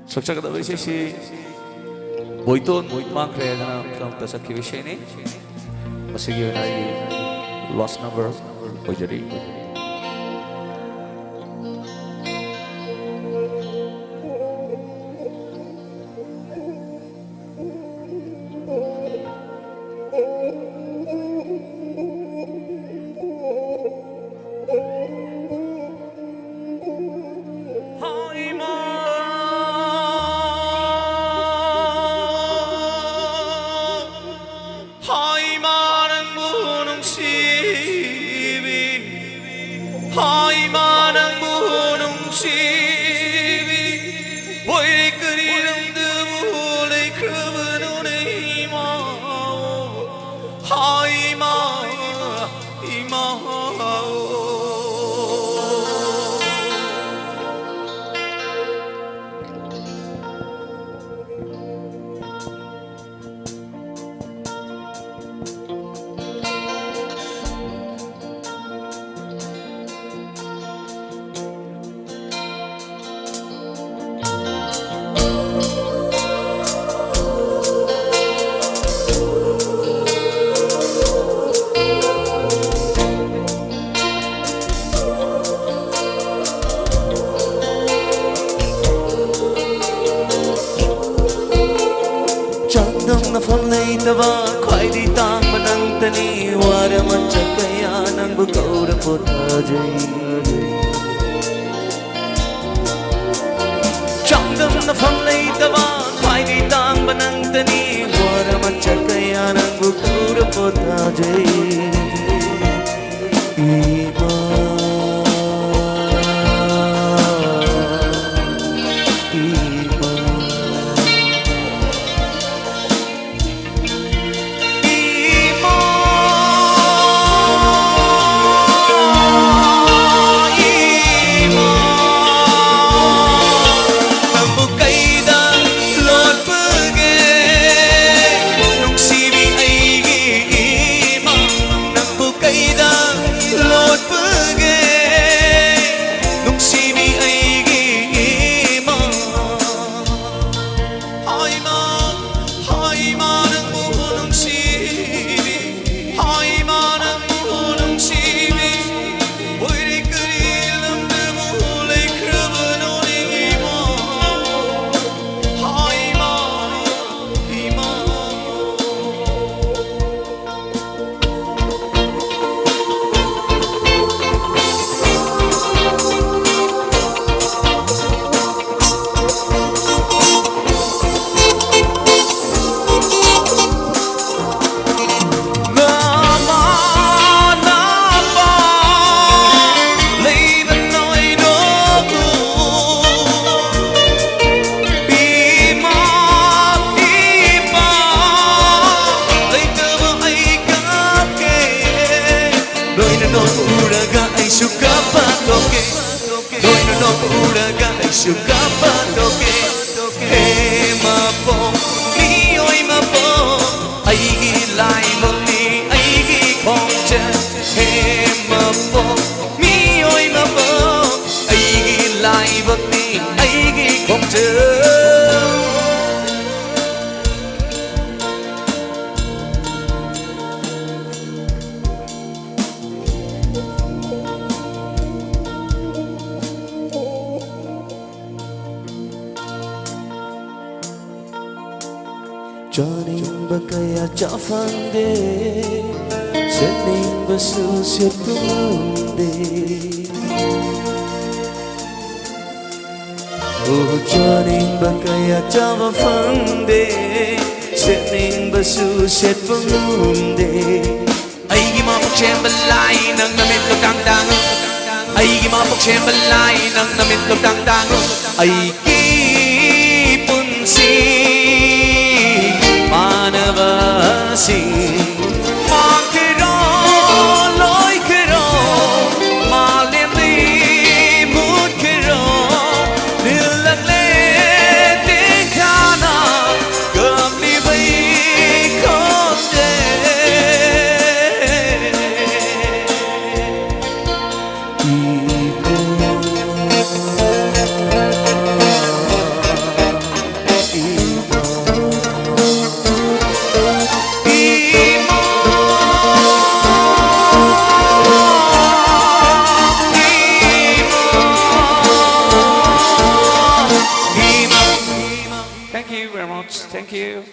sakchakadaba si boiton mangkre na film ta sakhi vishay ni masigi na lost number ojari Changdam Nafam Leitaba khoai di tang manang tani wara mancha kaya nang bukaura potajai Changdam Nafam Leitaba khoai di tang manang tani wara mancha kaya nang bukaura potajai Suka patoke, hey mapo, mi oi mapo, aigi lai moni, aigi kongche, hey mapo, mi oi mapo, aigi lai moni, aigi kongche. Joining bakaya chafande, setting basu sepunde. Oh, joining bakaya chafande, setting basu sepunde. Aigi mapok chembalay nang namit lo tangtang. Aigi mapok chembalay nang namit lo tangtang. Aigi punsi. Manavasi Makiro Loi Kiro Malindi Mukiro Nilale Tikana Gamli Bai Konde Thank you.